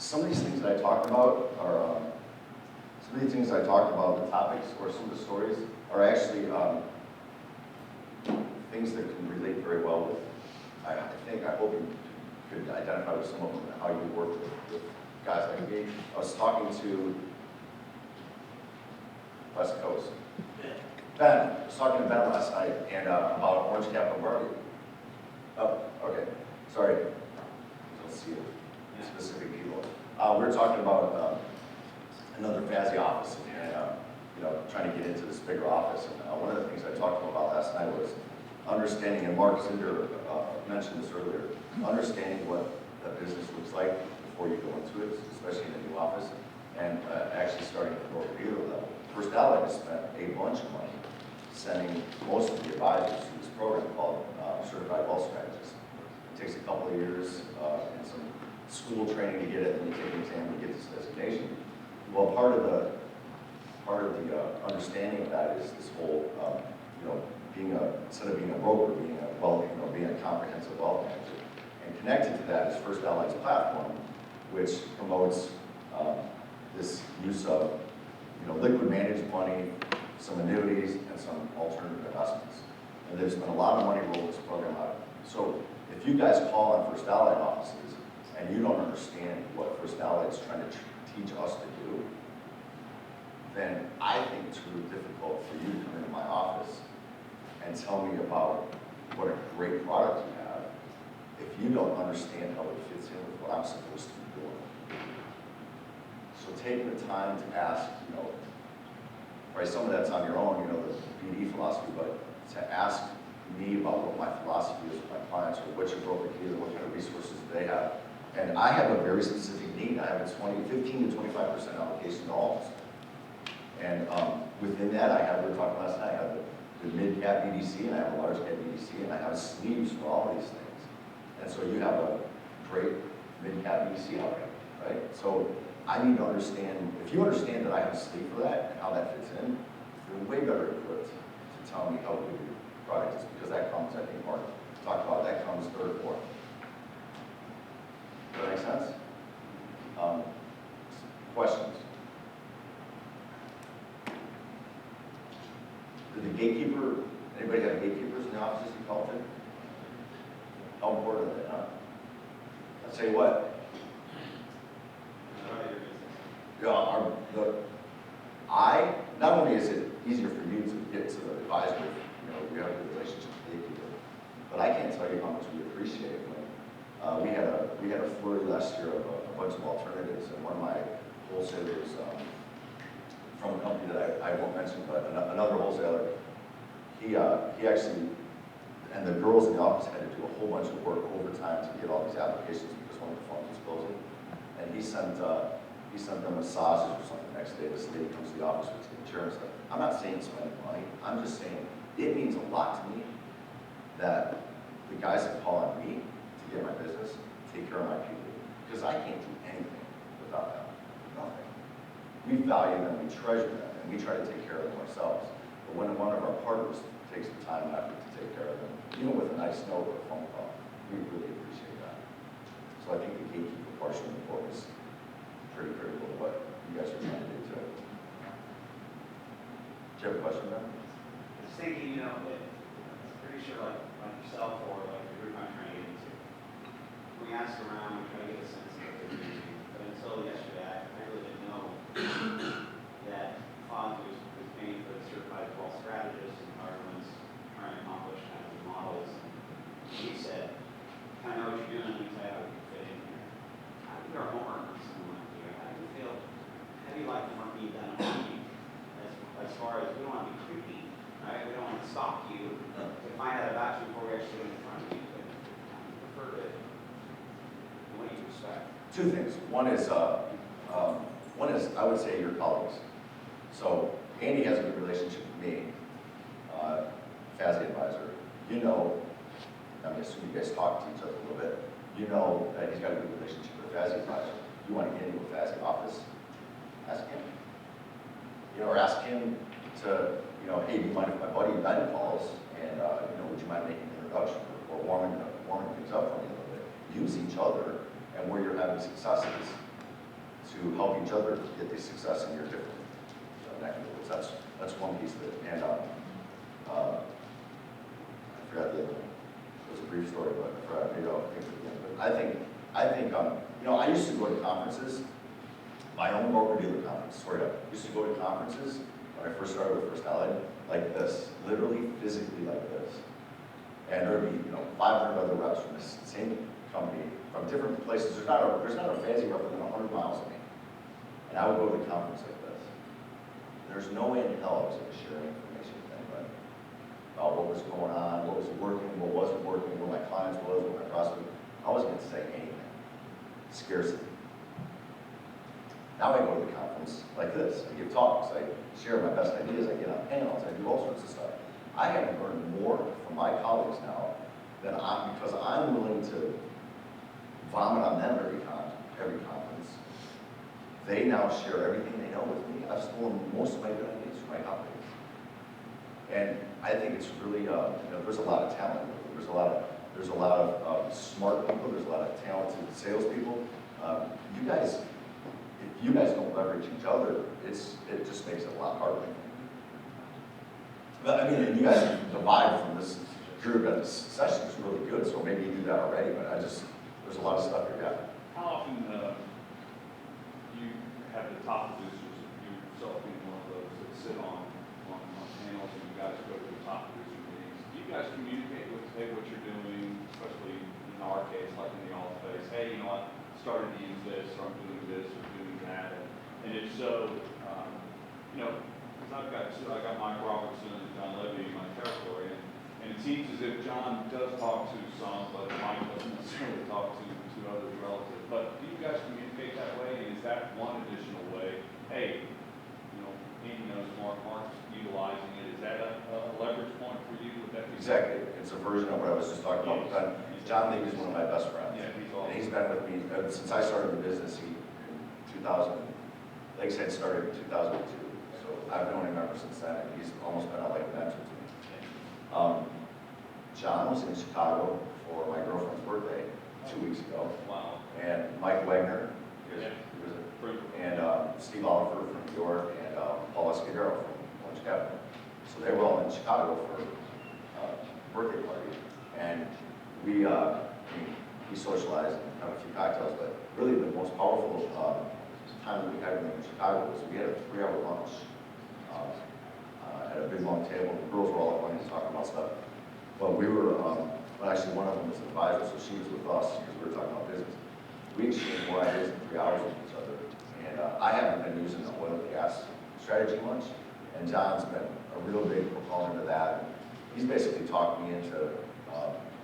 some of these things that I talked about are, some of these things I talked about, the topics or some of the stories, are actually things that can relate very well with, I hope you could identify with some of them and how you work with guys like me. I was talking to West Coast. Ben, I was talking to Ben last night and about Orange Capital Market. Oh, okay, sorry. Let's see specific people. We were talking about another FASI office and you know, trying to get into this bigger office. And one of the things I talked about last night was understanding, and Mark Zinder mentioned this earlier, understanding what a business looks like before you go into it, especially in a new office, and actually starting at the broker-dealer level. First Allied has spent a bunch of money sending most of the advisors to this program called Certified Wealth Strategist. It takes a couple of years and some school training to get it, and you take an exam to get this designation. Well, part of the understanding of that is this whole, you know, instead of being a broker, being a comprehensive wealth manager. And connected to that is First Allied's platform, which promotes this use of, you know, liquid managed money, some annuities, and some alternative investments. And they've spent a lot of money rolling this program out. So if you guys call on First Allied offices and you don't understand what First Allied is trying to teach us to do, then I think it's really difficult for you to come into my office and tell me about what a great product you have if you don't understand how it fits in with what I'm supposed to be doing. So take the time to ask, you know, right, some of that's on your own, you know, the BD philosophy, but to ask me about what my philosophy is with my clients, or what's your broker dealer, what kind of resources do they have. And I have a very specific need. I have a 15 to 25% allocation to alts. And within that, we were talking last night, I have the mid-cap BDC, and I have a large-cap BDC, and I have sleeves for all of these things. And so you have a great mid-cap BDC already, right? So I need to understand, if you understand that I have a sleeve for that and how that fits in, you're way better equipped to tell me how good your product is, because that comes, I think Mark talked about, that comes third or fourth. Does that make sense? Questions? Did the gatekeeper, anybody have gatekeepers in the offices you call to? How important are they, huh? I'll tell you what. Yeah, not only is it easier for you to get to the advisor, you know, we have a good relationship with the gatekeeper, but I can't tell you how much we appreciate it when we had a flurry last year of a bunch of alternatives, and one of my wholesalers from a company that I won't mention, but another wholesaler, he actually, and the girls in the office had to do a whole bunch of work overtime to get all these applications because one of the funds was closing, and he sent them massages or something the next day. This lady comes to the office with some insurance stuff. I'm not saying spend money. I'm just saying it means a lot to me that the guys that call on me to get my business take care of my people, because I can't do anything without them. Nothing. We value them, we treasure them, and we try to take care of them ourselves. But when one of our partners takes the time and effort to take care of them, even with a nice note or a phone call, we really appreciate that. So I think the gatekeeper portion of the book is pretty critical to what you guys are trying to do too. Do you have a question, Ben? I was thinking, you know, I'm pretty sure like yourself or like the group I'm trying to get into, we ask around, we try to get a sense of what they're doing. But until yesterday, I really didn't know that Fonz was paying for the certified wealth strategist and Harlan's trying to accomplish kind of the models. And he said, I know what you're doing, we tell you how we can fit in here. How do you do our homework on something like here? How do you feel, how do you like the work being done on you? As far as, we don't want to be creepy, right? We don't want to stalk you to find out about you before we actually get in front of you. But I prefer to, what do you expect? Two things. One is I would say your colleagues. So Andy has a good relationship with me, FASI advisor. You know, I mean, assume you guys talk to each other a little bit. You know that he's got a good relationship with FASI advisor. You want to get into a FASI office, ask him. You know, or ask him to, you know, hey, do you mind if my buddy Ben calls, and you know, would you mind making an introduction or warming things up for me a little bit? Use each other, and where you're having successes, to help each other get the success in your different neck of the woods. That's one piece of it. And I forgot the other one. It was a brief story, but I forgot, maybe I'll think of it again. But I think, you know, I used to go to conferences, my own broker-dealer conference, I used to go to conferences when I first started with First Allied, like this, literally, physically like this. And there would be, you know, 500 other reps from this same company, from different places. There's not a fancy rep within 100 miles of me. And I would go to the conference like this. There's no way in hell I was going to share any information with anybody about what was going on, what was working, what wasn't working, what my clients was, what my prospects. I wasn't going to say anything. Scarcity. Now I go to the conference like this. I give talks. I share my best ideas. I get on panels. I do all sorts of stuff. I have learned more from my colleagues now than because I'm willing to vomit on them every conference. They now share everything they know with me. I've stolen most of my good ideas from my colleagues. And I think it's really, you know, there's a lot of talent. There's a lot of smart people. There's a lot of talented salespeople. You guys, if you guys don't leverage each other, it just makes it a lot harder. But I mean, and you guys, the vibe from this group at this session is really good, so maybe you do that already, but there's a lot of stuff you got. How often you have the top producers, you yourself being one of those that sit on panels and you guys go to the top producer meetings? Do you guys communicate with, hey, what you're doing, especially in our case, like in the office space, hey, you know, I started to use this, or I'm doing this, or doing that, and if so, you know, because I got Mike Robertson and John Levy in my territory, and it seems as if John does talk to some, but Mike doesn't necessarily talk to others relative. But do you guys communicate that way? And is that one additional way? Hey, you know, Andy knows Mark's utilizing it. Is that a leverage point for you? Would that be Exactly. It's a version of what I was just talking about. Yes. John Levy is one of my best friends. Yeah, he's awesome. And he's been with me since I started the business. He, in 2000, Lakeside started in 2002. So I've known him ever since then. And he's almost been like a mentor to me. John was in Chicago for my girlfriend's birthday 2 weeks ago. Wow. And Mike Wagner, and Steve Oliver from New York, and Paul Escudero from Orange Capital. So they were all in Chicago for a birthday party. And we socialized and had a few cocktails, but really the most powerful time that we had in Chicago was we had a 3-hour lunch at a big long table. The girls were all at once talking about stuff. But we were, well, actually one of them was an advisor, so she was with us because we were talking about business. We exchanged more ideas in 3 hours with each other. And I haven't been using the oil and gas strategy much, and John's been a real big proponent of that. He's basically talked me into,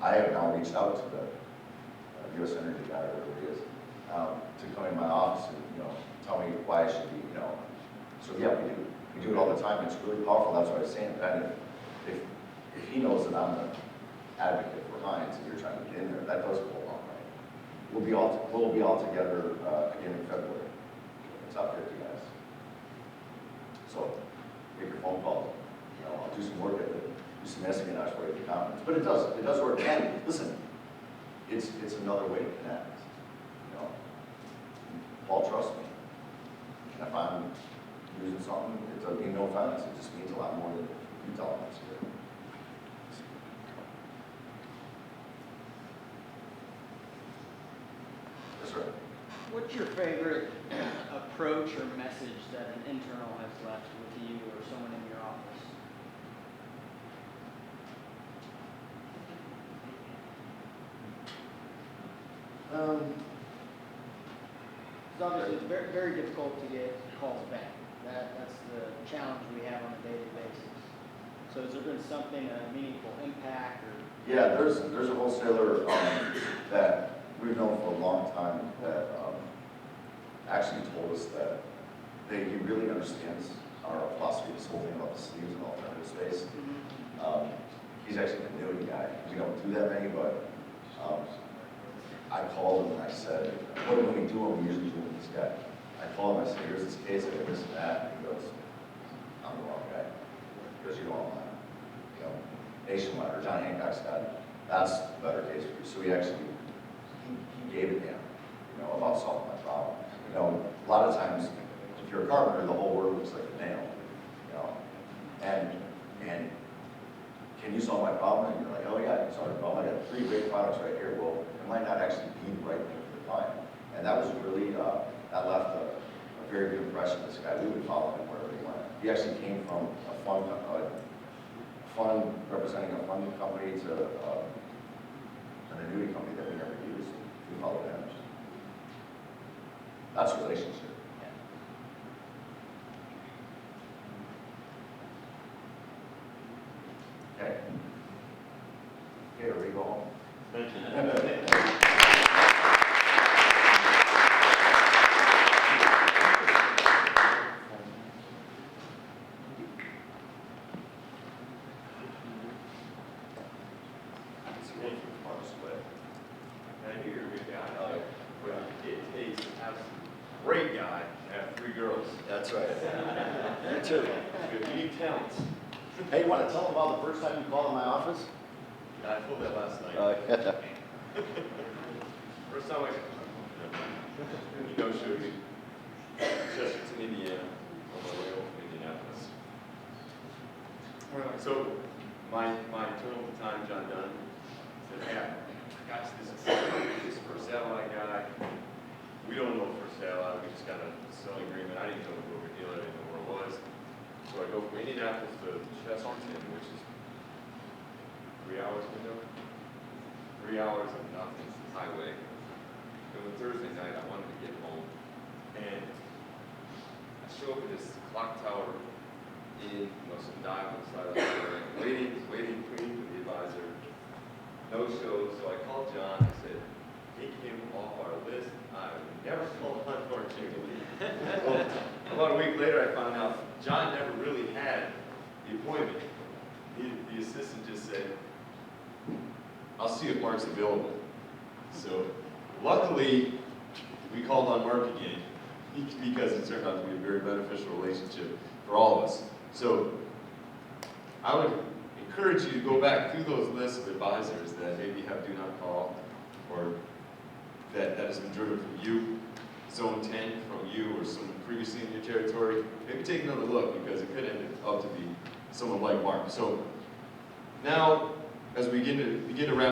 I have now reached out to the U.S. Energy guy, or whatever he is, to come in my office and, you know, tell me why I should be, you know. So yeah, we do. We do it all the time. It's really powerful. That's what I was saying, Ben. If he knows that I'm the advocate for Heinz and you're trying to get in there, that does go a long way. We'll be all together again in February. The top 50 guys. So make your phone calls. You know, I'll do some work at it, do some espionage for you at the conference. But it does work. And listen, it's another way to connect. You know, Paul trusts me. And if I'm using something, it doesn't mean no offense. It just means a lot more than you tell them it's good. What's your favorite approach or message that an internal has left with you or someone in your office? It's obviously very, very difficult to get calls back. That's the challenge we have on a daily basis. So has there been something, a meaningful impact or? Yeah, there's a wholesaler that we've known for a long time that actually told us that he really understands our philosophy, this whole thing about the sleeves and alternative space. He's actually a new guy. We don't do that many, but I called him and I said, what do we do when we usually do with this guy? I called him, I said, here's this case, I did this and that. And he goes, I'm the wrong guy. He goes, you don't want, you know, Nationwide or John Hancock's got it. That's the better case for you. So he actually, he gave it to him, you know, about solving my problem. You know, a lot of times, if you're a carpenter, the whole world looks like a nail, you know? And can you solve my problem? And you're like, oh yeah, I can solve your problem. I got 3 great products right here. Well, it might not actually be the right thing for the client. And that was really, that left a very good impression. This guy, we would follow him wherever he went. He actually came from a fund representing a fund company to an annuity company that we never used. We followed him. That's a relationship. Okay. Okay, are we go home? Thank you. I knew you were a good guy. Well, it takes to have a great guy to have 3 girls. That's right. Me too. You need talents. Hey, you want to tell them about the first time you called in my office? I told that last night. First time showed me Chesterton, Indiana, on my way home from Indianapolis. So my turn at the time, John Dunn, said, hey, I got this for sale I got. We don't know for sale, we just got a selling agreement. I didn't know what we were dealing, I didn't know where it was. So I go from Indianapolis to Chesterton, which is 3 hours window. 3 hours of nothing, highway. It was Thursday night, I wanted to get home. And I show up at this clock tower in, some dive on the side of the road, waiting for the advisor. No show, so I called John, I said, take him off our list. I would never call on Mark Chamberlain. Well, about a week later, I found out John never really had the appointment. The assistant just said, I'll see if Mark's available. So luckily, we called on Mark again because it turned out to be a very beneficial relationship for all of us. So I would encourage you to go back through those lists of advisors that maybe have do not call, or that has been driven from you, zone 10 from you, or someone previously in your territory. Maybe take another look, because it could end up to be someone like Mark. So now, as we begin to wrap